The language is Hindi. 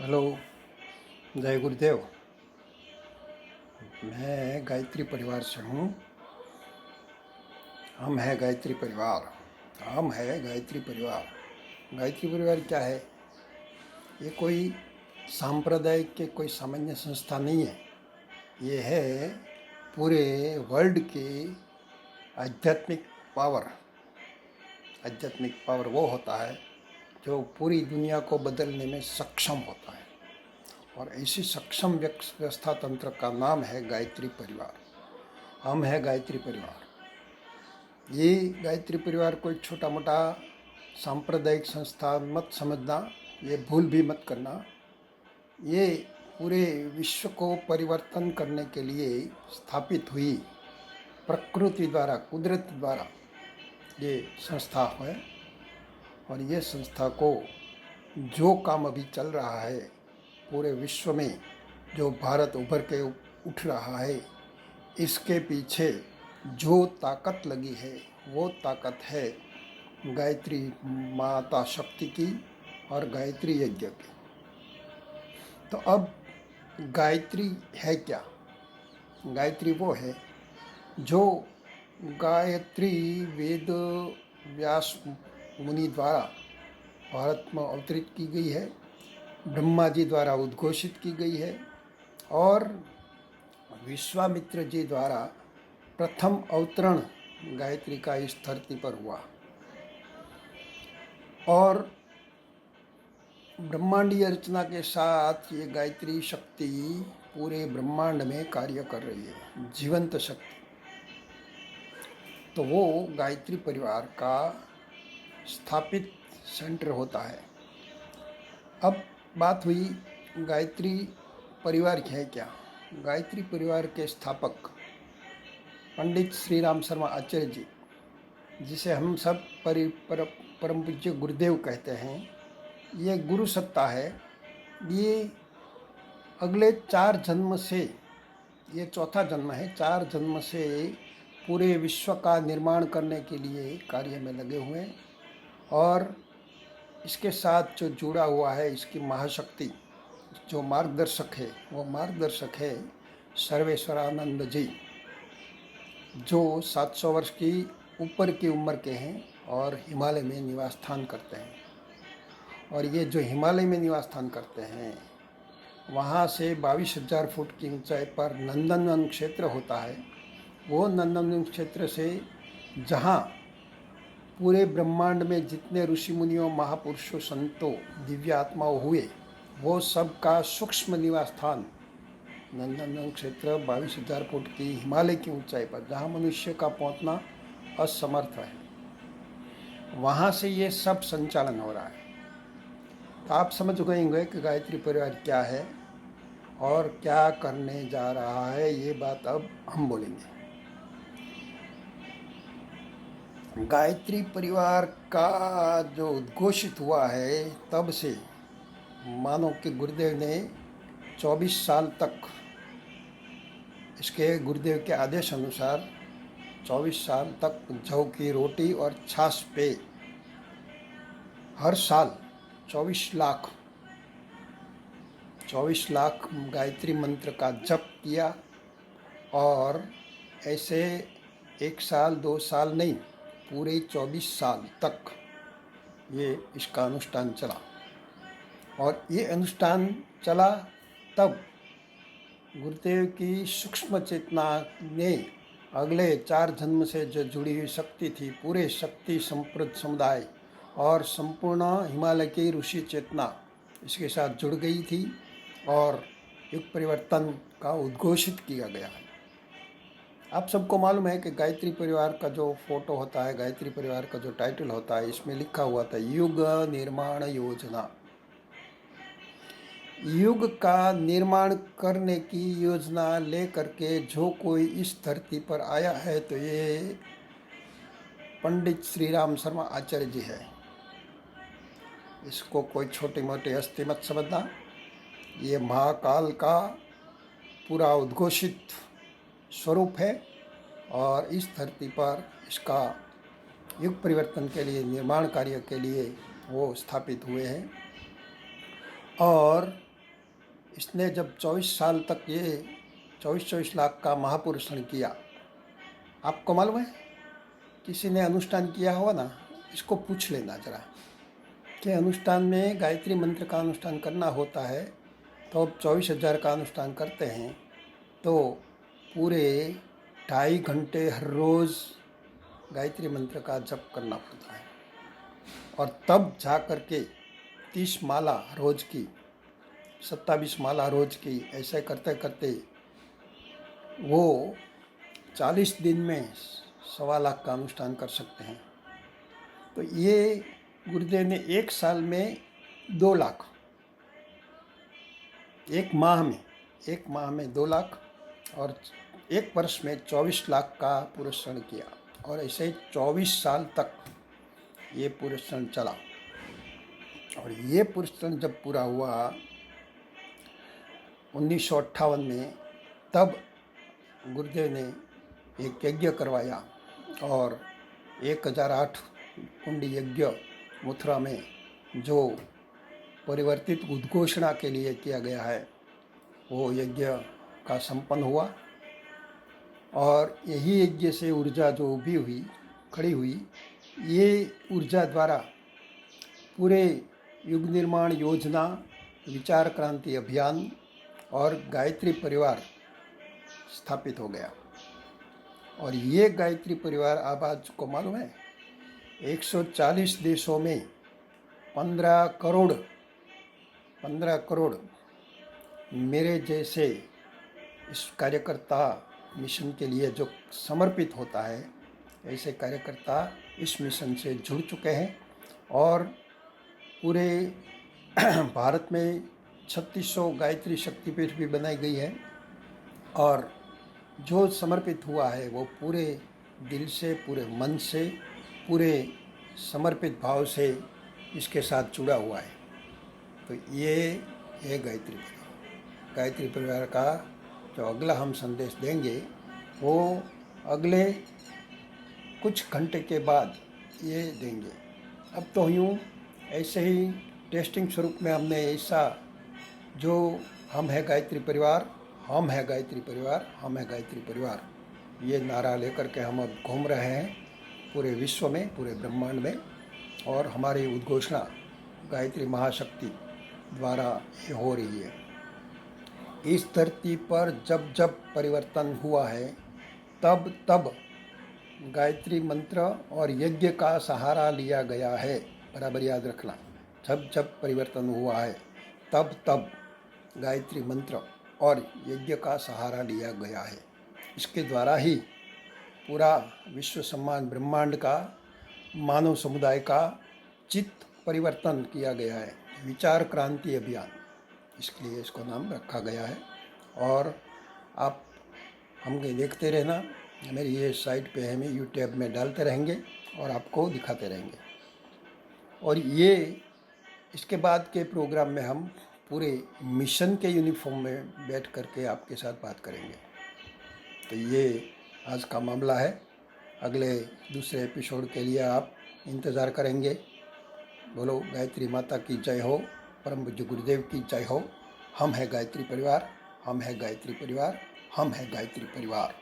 हेलो। जय गुरुदेव। मैं गायत्री परिवार से हूँ। हम है गायत्री परिवार। हम है गायत्री परिवार। गायत्री परिवार क्या है? ये कोई सांप्रदायिक के कोई सामान्य संस्था नहीं है। ये है पूरे वर्ल्ड की आध्यात्मिक पावर। आध्यात्मिक पावर वो होता है जो पूरी दुनिया को बदलने में सक्षम होता है, और ऐसी सक्षम व्यवस्था तंत्र का नाम है गायत्री परिवार। हम है गायत्री परिवार। ये गायत्री परिवार कोई छोटा मोटा सांप्रदायिक संस्था मत समझना, ये भूल भी मत करना। ये पूरे विश्व को परिवर्तन करने के लिए स्थापित हुई प्रकृति द्वारा, कुदरत द्वारा ये संस्था है। और ये संस्था को जो काम अभी चल रहा है पूरे विश्व में, जो भारत उभर के उठ रहा है, इसके पीछे जो ताकत लगी है वो ताकत है गायत्री माता शक्ति की और गायत्री यज्ञ की। तो अब गायत्री है क्या? गायत्री वो है जो गायत्री वेद व्यास मुनि द्वारा भारत में अवतरित की गई है, ब्रह्मा जी द्वारा उद्घोषित की गई है, और विश्वामित्र जी द्वारा प्रथम अवतरण गायत्री का इस धरती पर हुआ। और ब्रह्मांडीय रचना के साथ ये गायत्री शक्ति पूरे ब्रह्मांड में कार्य कर रही है, जीवंत शक्ति। तो वो गायत्री परिवार का स्थापित सेंटर होता है। अब बात हुई गायत्री परिवार है क्या? गायत्री परिवार के स्थापक पंडित श्री राम शर्मा आचार्य जी, जिसे हम सब परम पूज्य गुरुदेव कहते हैं, ये गुरु सत्ता है। ये अगले 4 जन्म से, ये चौथा जन्म है, 4 जन्म से पूरे विश्व का निर्माण करने के लिए कार्य में लगे हुए हैं। और इसके साथ जो जुड़ा हुआ है, इसकी महाशक्ति जो मार्गदर्शक है, वो मार्गदर्शक है सर्वेश्वरानंद जी, जो 700 वर्ष की ऊपर की उम्र के हैं और हिमालय में निवास स्थान करते हैं। और ये जो हिमालय में निवास स्थान करते हैं, वहाँ से 22,000 फुट की ऊंचाई पर नंदनवन क्षेत्र होता है। वो नंदनवन क्षेत्र से जहाँ पूरे ब्रह्मांड में जितने ऋषि मुनियों, महापुरुषों, संतों, दिव्य आत्माओं हुए, वो सब का सूक्ष्म निवास स्थान नंदनवन क्षेत्र 22,000 फुट की हिमालय की ऊंचाई पर, जहाँ मनुष्य का पहुँचना असमर्थ है, वहाँ से ये सब संचालन हो रहा है। तो आप समझ गए होंगे कि गायत्री परिवार क्या है और क्या करने जा रहा है। ये बात अब हम बोलेंगे। गायत्री परिवार का जो उद्घोषित हुआ है, तब से मानो कि गुरुदेव ने 24 साल तक, इसके गुरुदेव के आदेश अनुसार 24 साल तक जौ की रोटी और छाछ पे हर साल 24 लाख गायत्री मंत्र का जप किया। और ऐसे 1 साल 2 साल नहीं, पूरे 24 साल तक ये इसका अनुष्ठान चला। और ये अनुष्ठान चला तब गुरुदेव की सूक्ष्म चेतना ने अगले 4 जन्म से जो जुड़ी हुई शक्ति थी, पूरे शक्ति संप्रद समुदाय और संपूर्ण हिमालय की ऋषि चेतना इसके साथ जुड़ गई थी, और युग परिवर्तन का उद्घोषित किया गया है। आप सबको मालूम है कि गायत्री परिवार का जो फोटो होता है, गायत्री परिवार का जो टाइटल होता है, इसमें लिखा हुआ था युग निर्माण योजना। युग का निर्माण करने की योजना ले करके जो कोई इस धरती पर आया है, तो ये पंडित श्री राम शर्मा आचार्य जी है। इसको कोई छोटी मोटी हस्ती मत समझना। ये महाकाल का पूरा उद्घोषित स्वरूप है, और इस धरती पर इसका युग परिवर्तन के लिए, निर्माण कार्य के लिए वो स्थापित हुए हैं। और इसने जब 24 साल तक ये 24-24 लाख का महापुरुषण किया, आपको मालूम है किसी ने अनुष्ठान किया होगा ना, इसको पूछ लेना जरा कि अनुष्ठान में गायत्री मंत्र का अनुष्ठान करना होता है तो अब 24,000 का अनुष्ठान करते हैं तो पूरे 2.5 घंटे हर रोज़ गायत्री मंत्र का जप करना पड़ता है और तब जा कर के 30 माला रोज की, 27 माला रोज की, ऐसे करते करते वो 40 दिन में 1.25 लाख का अनुष्ठान कर सकते हैं। तो ये गुरुदेव ने 1 साल में 2 लाख, एक माह में 2 लाख और 1 वर्ष में 24 लाख का पुरुषण किया और ऐसे ही 24 साल तक ये पुरुषण चला। और ये पुरुषण जब पूरा हुआ 1958 में, तब गुरुदेव ने एक यज्ञ करवाया और 1008 कुंडी यज्ञ मथुरा में जो परिवर्तित उद्घोषणा के लिए किया गया है वो यज्ञ का संपन्न हुआ और यही यज्ञ से ऊर्जा जो खड़ी हुई, ये ऊर्जा द्वारा पूरे युग निर्माण योजना, विचार क्रांति अभियान और गायत्री परिवार स्थापित हो गया। और ये गायत्री परिवार आप आज को मालूम है 140 देशों में 15 करोड़ मेरे जैसे इस कार्यकर्ता मिशन के लिए जो समर्पित होता है, ऐसे कार्यकर्ता इस मिशन से जुड़ चुके हैं और पूरे भारत में 3600 गायत्री शक्तिपीठ भी बनाई गई है और जो समर्पित हुआ है वो पूरे दिल से, पूरे मन से, पूरे समर्पित भाव से इसके साथ जुड़ा हुआ है। तो ये गायत्री परिवार का जो अगला हम संदेश देंगे वो अगले कुछ घंटे के बाद ये देंगे। अब तो यूँ ऐसे ही टेस्टिंग स्वरूप में हमने ऐसा जो हम है गायत्री परिवार, हम है गायत्री परिवार, हम है गायत्री परिवार, ये नारा लेकर के हम अब घूम रहे हैं पूरे विश्व में, पूरे ब्रह्मांड में। और हमारी उद्घोषणा गायत्री महाशक्ति द्वारा ये हो रही है। इस धरती पर जब जब परिवर्तन हुआ है तब तब गायत्री मंत्र और यज्ञ का सहारा लिया गया है। बराबर याद रखना, जब जब परिवर्तन हुआ है तब तब गायत्री मंत्र और यज्ञ का सहारा लिया गया है। इसके द्वारा ही पूरा विश्व सम्मान ब्रह्मांड का, मानव समुदाय का चित्त परिवर्तन किया गया है। विचार क्रांति अभियान, इसके लिए इसको नाम रखा गया है। और आप हमको देखते रहना, मेरी ये साइट पे हमें यूट्यूब में डालते रहेंगे और आपको दिखाते रहेंगे। और ये इसके बाद के प्रोग्राम में हम पूरे मिशन के यूनिफॉर्म में बैठ करके आपके साथ बात करेंगे। तो ये आज का मामला है। अगले दूसरे एपिसोड के लिए आप इंतज़ार करेंगे। बोलो गायत्री माता की जय हो, परम पूज्य गुरुदेव की जय हो। हम है गायत्री परिवार, हम है गायत्री परिवार, हम है गायत्री परिवार।